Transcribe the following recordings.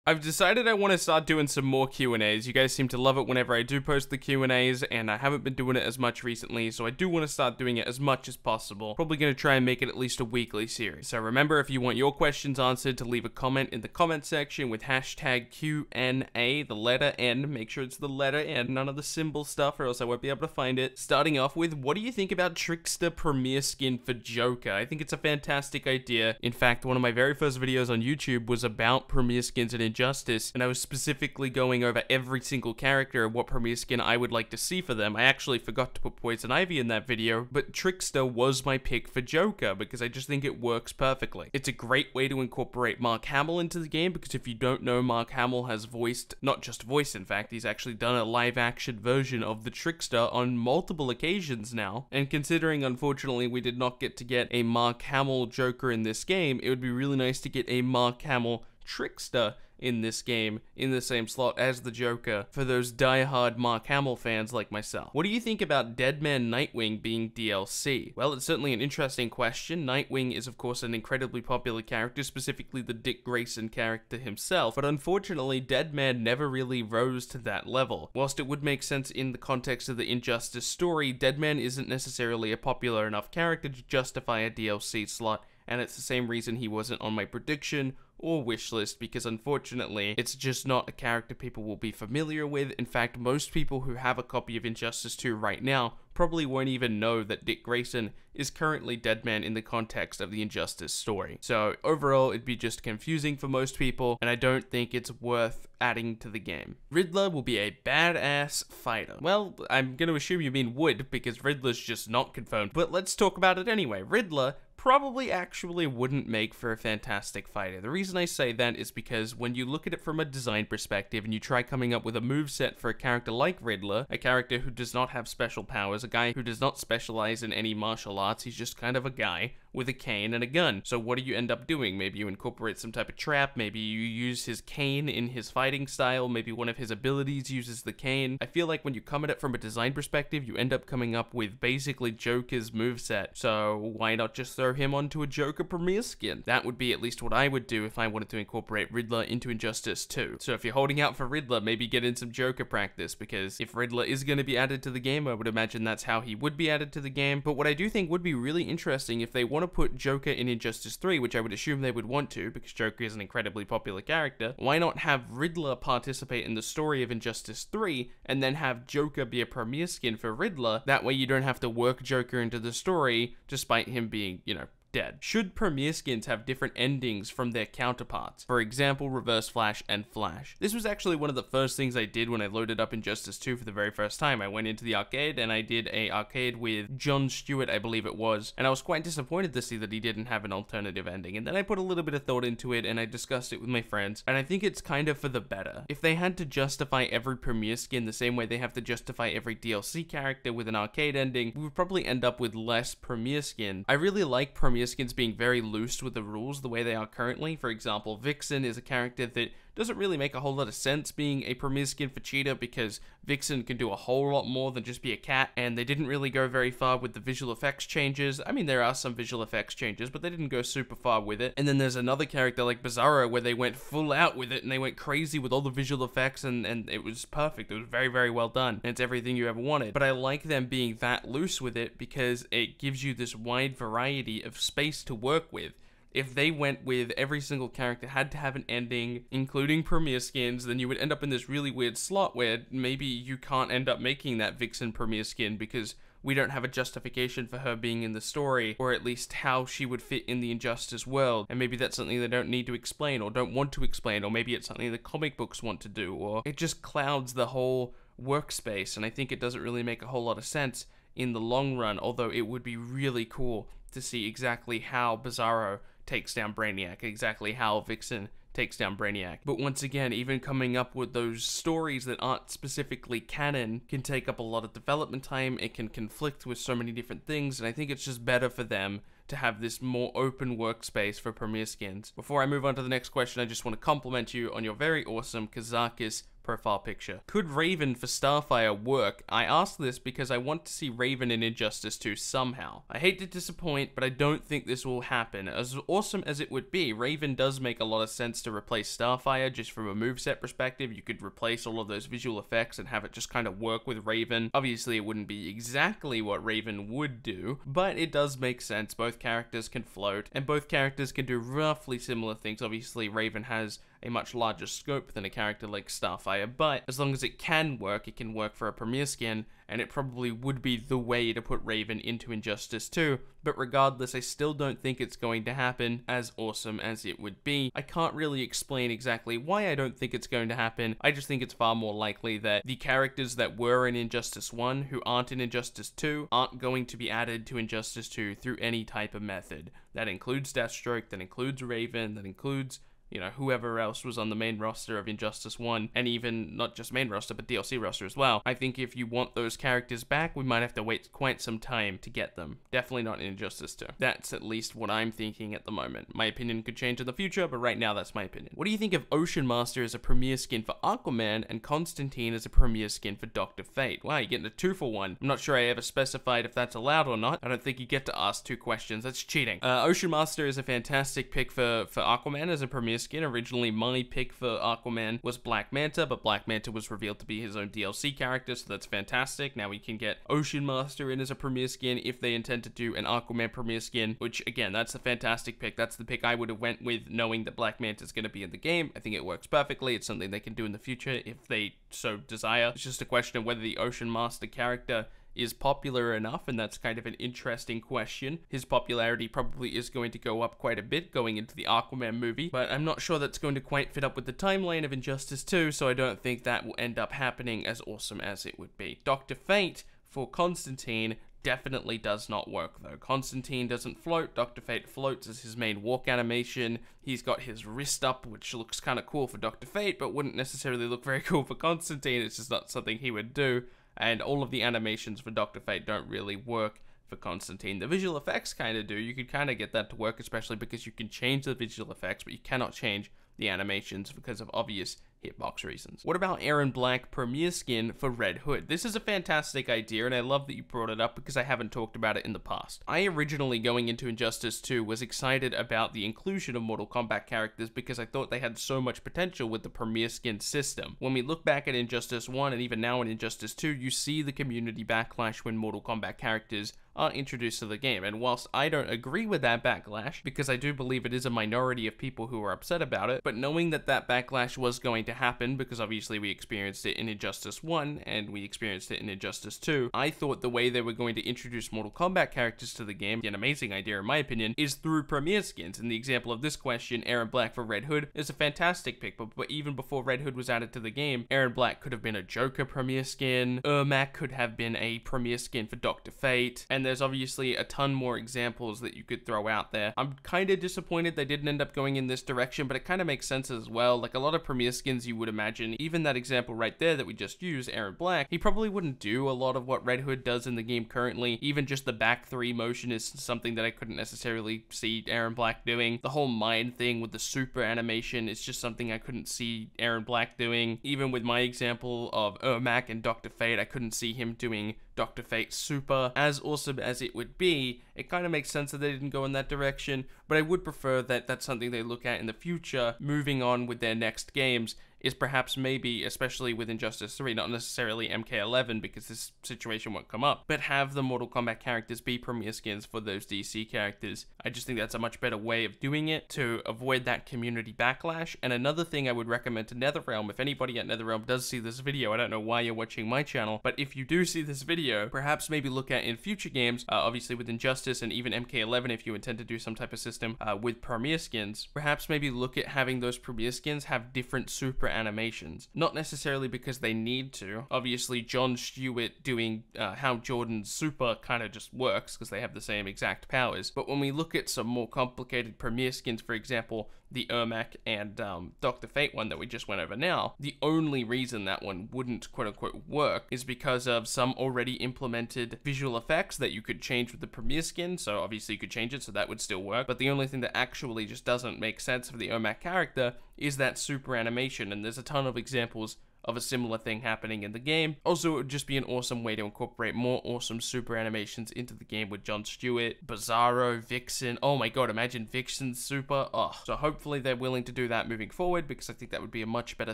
I've decided I want to start doing some more Q&As. You guys seem to love it whenever I do post the Q&As, and I haven't been doing it as much recently, so I do want to start doing it as much as possible. Probably going to try and make it at least a weekly series. So remember, if you want your questions answered, to leave a comment in the comment section with hashtag Q&A, the letter N. Make sure it's the letter N, none of the symbol stuff, or else I won't be able to find it. Starting off with, what do you think about Trickster Premier Skin for Joker? I think it's a fantastic idea. In fact, one of my very first videos on YouTube was about Premier Skins and Injustice, and I was specifically going over every single character and what Premier Skin I would like to see for them. I actually forgot to put Poison Ivy in that video, but Trickster was my pick for Joker because I just think it works perfectly. It's a great way to incorporate Mark Hamill into the game, because if you don't know, Mark Hamill has voiced, not just voiced in fact, he's actually done a live action version of the Trickster on multiple occasions now, and considering unfortunately we did not get to get a Mark Hamill Joker in this game, it would be really nice to get a Mark Hamill Trickster in this game, in the same slot as the Joker, for those die-hard Mark Hamill fans like myself. What do you think about Deadman Nightwing being DLC? Well, it's certainly an interesting question. Nightwing is of course an incredibly popular character, specifically the Dick Grayson character himself, but unfortunately Deadman never really rose to that level. Whilst it would make sense in the context of the Injustice story, Deadman isn't necessarily a popular enough character to justify a DLC slot, and it's the same reason he wasn't on my prediction or wishlist, because unfortunately it's just not a character people will be familiar with. In fact, most people who have a copy of Injustice 2 right now probably won't even know that Dick Grayson is currently Deadman in the context of the Injustice story. So overall, it'd be just confusing for most people, and I don't think it's worth adding to the game. Riddler will be a badass fighter. Well, I'm going to assume you mean would, because Riddler's just not confirmed, but let's talk about it anyway. Riddler probably actually wouldn't make for a fantastic fighter. The reason I say that is because when you look at it from a design perspective and you try coming up with a moveset for a character like Riddler, a character who does not have special powers, a guy who does not specialize in any martial arts, he's just kind of a guy with a cane and a gun. So what do you end up doing? Maybe you incorporate some type of trap, maybe you use his cane in his fighting style, maybe one of his abilities uses the cane. I feel like when you come at it from a design perspective, you end up coming up with basically Joker's moveset. So why not just throw him onto a Joker Premier Skin? That would be at least what I would do if I wanted to incorporate Riddler into Injustice 2. So if you're holding out for Riddler, maybe get in some Joker practice, because if Riddler is going to be added to the game, I would imagine that's how he would be added to the game. But what I do think would be really interesting, if they want to put Joker in Injustice 3, which I would assume they would want to, because Joker is an incredibly popular character, why not have Riddler participate in the story of Injustice 3, and then have Joker be a Premier Skin for Riddler? That way you don't have to work Joker into the story, despite him being, you know, dead. Should Premier Skins have different endings from their counterparts? For example, Reverse Flash and Flash. This was actually one of the first things I did when I loaded up Injustice 2 for the very first time. I went into the arcade and I did a arcade with Jon Stewart, I believe it was, and I was quite disappointed to see that he didn't have an alternative ending. And then I put a little bit of thought into it and I discussed it with my friends, and I think it's kind of for the better. If they had to justify every Premier Skin the same way they have to justify every DLC character with an arcade ending, we would probably end up with less Premier Skin. I really like Premier Skins being very loose with the rules the way they are currently. For example, Vixen is a character that doesn't really make a whole lot of sense being a Premier Skin for Cheetah, because Vixen can do a whole lot more than just be a cat, and they didn't really go very far with the visual effects changes. I mean, there are some visual effects changes, but they didn't go super far with it. And then there's another character like Bizarro where they went full out with it and they went crazy with all the visual effects, and it was perfect. It was very, very well done, and it's everything you ever wanted. But I like them being that loose with it because it gives you this wide variety of space to work with. If they went with every single character had to have an ending, including Premier Skins, then you would end up in this really weird slot where maybe you can't end up making that Vixen Premier Skin because we don't have a justification for her being in the story, or at least how she would fit in the Injustice world. And maybe that's something they don't need to explain or don't want to explain, or maybe it's something the comic books want to do, or it just clouds the whole workspace, and I think it doesn't really make a whole lot of sense in the long run, although it would be really cool to see exactly how Bizarro takes down Brainiac, exactly how Vixen takes down Brainiac. But once again, even coming up with those stories that aren't specifically canon can take up a lot of development time. It can conflict with so many different things, and I think it's just better for them to have this more open workspace for Premier Skins. Before I move on to the next question, I just want to compliment you on your very awesome Kazakis profile picture. Could Raven for Starfire work? I ask this because I want to see Raven in Injustice 2 somehow. I hate to disappoint, but I don't think this will happen. As awesome as it would be, Raven does make a lot of sense to replace Starfire just from a moveset perspective. You could replace all of those visual effects and have it just kind of work with Raven. Obviously, it wouldn't be exactly what Raven would do, but it does make sense. Both characters can float, and both characters can do roughly similar things. Obviously, Raven has a much larger scope than a character like Starfire, but as long as it can work for a premiere skin, and it probably would be the way to put Raven into Injustice 2, but regardless, I still don't think it's going to happen, as awesome as it would be. I can't really explain exactly why I don't think it's going to happen. I just think it's far more likely that the characters that were in Injustice 1 who aren't in Injustice 2 aren't going to be added to Injustice 2 through any type of method. That includes Deathstroke, that includes Raven, that includes, you know, whoever else was on the main roster of Injustice 1, and even not just main roster, but DLC roster as well. I think if you want those characters back, we might have to wait quite some time to get them. Definitely not in Injustice 2. That's at least what I'm thinking at the moment. My opinion could change in the future, but right now that's my opinion. What do you think of Ocean Master as a premiere skin for Aquaman and Constantine as a premiere skin for Dr. Fate? Wow, you're getting a 2-for-1. I'm not sure I ever specified if that's allowed or not. I don't think you get to ask 2 questions. That's cheating. Ocean Master is a fantastic pick for Aquaman as a premiere skin. Originally, my pick for Aquaman was Black Manta, but Black Manta was revealed to be his own DLC character, so that's fantastic. Now we can get Ocean Master in as a premiere skin if they intend to do an Aquaman premiere skin, which, again, that's a fantastic pick. That's the pick I would have went with, knowing that Black Manta is going to be in the game. I think it works perfectly. It's something they can do in the future if they so desire. It's just a question of whether the Ocean Master character is popular enough, and that's kind of an interesting question. His popularity probably is going to go up quite a bit going into the Aquaman movie, but I'm not sure that's going to quite fit up with the timeline of Injustice 2, so I don't think that will end up happening as awesome as it would be. Dr. Fate for Constantine definitely does not work though. Constantine doesn't float. Dr. Fate floats as his main walk animation. He's got his wrist up, which looks kind of cool for Dr. Fate, but wouldn't necessarily look very cool for Constantine. It's just not something he would do. And all of the animations for Dr. Fate don't really work for Constantine. The visual effects kind of do. You could kind of get that to work, especially because you can change the visual effects, but you cannot change the animations because of obvious hitbox reasons. What about Aaron Black premiere skin for Red Hood? This is a fantastic idea, and I love that you brought it up because I haven't talked about it in the past. I originally, going into Injustice 2, was excited about the inclusion of Mortal Kombat characters because I thought they had so much potential with the premiere skin system. When we look back at Injustice 1 and even now in Injustice 2, you see the community backlash when Mortal Kombat characters are introduced to the game, and whilst I don't agree with that backlash, because I do believe it is a minority of people who are upset about it, but knowing that that backlash was going to happen, because obviously we experienced it in Injustice 1, and we experienced it in Injustice 2, I thought the way they were going to introduce Mortal Kombat characters to the game, an amazing idea in my opinion, is through premiere skins. In the example of this question, Aaron Black for Red Hood is a fantastic pick, but even before Red Hood was added to the game, Aaron Black could have been a Joker premiere skin, Ermac could have been a premiere skin for Dr. Fate, and there's obviously a ton more examples that you could throw out there. I'm kind of disappointed they didn't end up going in this direction, but it kind of makes sense as well. Like a lot of premiere skins you would imagine, even that example right there that we just used, Aaron Black, he probably wouldn't do a lot of what Red Hood does in the game currently. Even just the back 3 motion is something that I couldn't necessarily see Aaron Black doing. The whole mind thing with the super animation is just something I couldn't see Aaron Black doing. Even with my example of Ermac and Dr. Fate, I couldn't see him doing Dr. Fate super. As awesome as it would be, it kind of makes sense that they didn't go in that direction, but I would prefer that that's something they look at in the future, moving on with their next games, is perhaps maybe, especially with Injustice 3, not necessarily MK11 because this situation won't come up, but have the Mortal Kombat characters be premiere skins for those DC characters. I just think that's a much better way of doing it to avoid that community backlash. And another thing I would recommend to Netherrealm, if anybody at Netherrealm does see this video, I don't know why you're watching my channel, but if you do see this video, perhaps maybe look at in future games, obviously with Injustice and even MK11 if you intend to do some type of system with premiere skins, perhaps maybe look at having those premiere skins have different super animations. Not necessarily because they need to. Obviously, John Stewart doing Hal Jordan's super kind of just works because they have the same exact powers. But when we look at some more complicated premiere skins, for example, the Ermac and Dr. Fate one that we just went over now, the only reason that one wouldn't quote-unquote work is because of some already implemented visual effects that you could change with the premiere skin, so obviously you could change it, so that would still work, but the only thing that actually just doesn't make sense for the Ermac character is that super animation, and there's a ton of examples of a similar thing happening in the game. Also, it would just be an awesome way to incorporate more awesome super animations into the game with Jon Stewart, Bizarro, Vixen. Oh my god, imagine Vixen's super. Oh, so hopefully they're willing to do that moving forward, because I think that would be a much better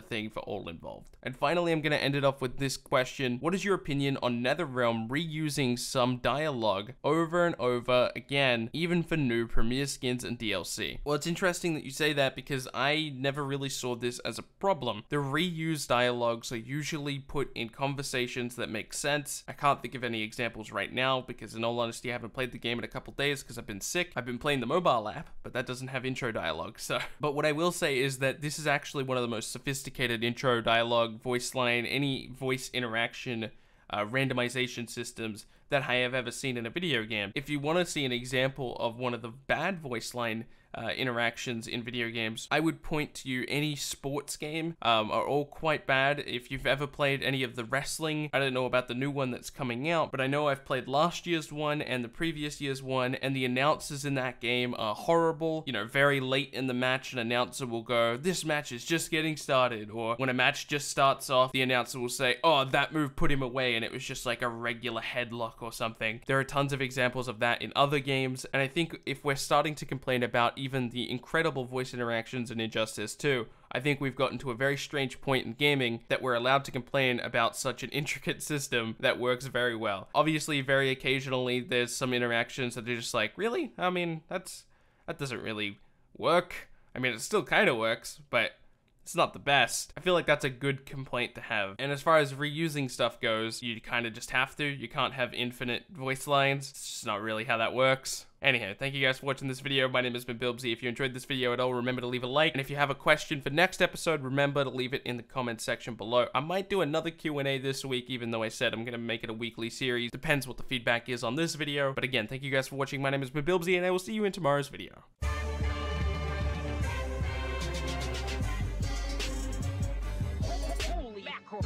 thing for all involved. And finally, I'm going to end it off with this question. What is your opinion on Netherrealm reusing some dialogue over and over again, even for new premiere skins and DLC? Well, it's interesting that you say that, because I never really saw this as a problem. The reused dialogues are usually put in conversations that make sense. I can't think of any examples right now, because in all honesty, I haven't played the game in a couple days because I've been sick. I've been playing the mobile app, but that doesn't have intro dialogue, so. But what I will say is that this is actually one of the most sophisticated intro dialogue, voice line, any voice interaction randomization systems that I have ever seen in a video game. If you want to see an example of one of the bad voice line interactions in video games, I would point to you any sports game, are all quite bad. If you've ever played any of the wrestling, I don't know about the new one that's coming out, but I know I've played last year's one and the previous year's one, and the announcers in that game are horrible. You know, very late in the match, an announcer will go, "This match is just getting started," or when a match just starts off, the announcer will say, "Oh, that move put him away," and it was just like a regular headlock or something. There are tons of examples of that in other games, and I think if we're starting to complain about even the incredible voice interactions in Injustice 2, I think we've gotten to a very strange point in gaming that we're allowed to complain about such an intricate system that works very well. Obviously, very occasionally, there's some interactions that are just like, really? I mean, that doesn't really work. I mean, it still kind of works, but it's not the best. I feel like that's a good complaint to have. And as far as reusing stuff goes, you kind of just have to. You can't have infinite voice lines. It's just not really how that works. Anyhow, thank you guys for watching this video. My name has been Bilbzy. If you enjoyed this video at all, remember to leave a like. And if you have a question for next episode, remember to leave it in the comments section below. I might do another Q&A this week, even though I said I'm going to make it a weekly series. Depends what the feedback is on this video. But again, thank you guys for watching. My name has been Bilbzy, and I will see you in tomorrow's video. Holy mackerel.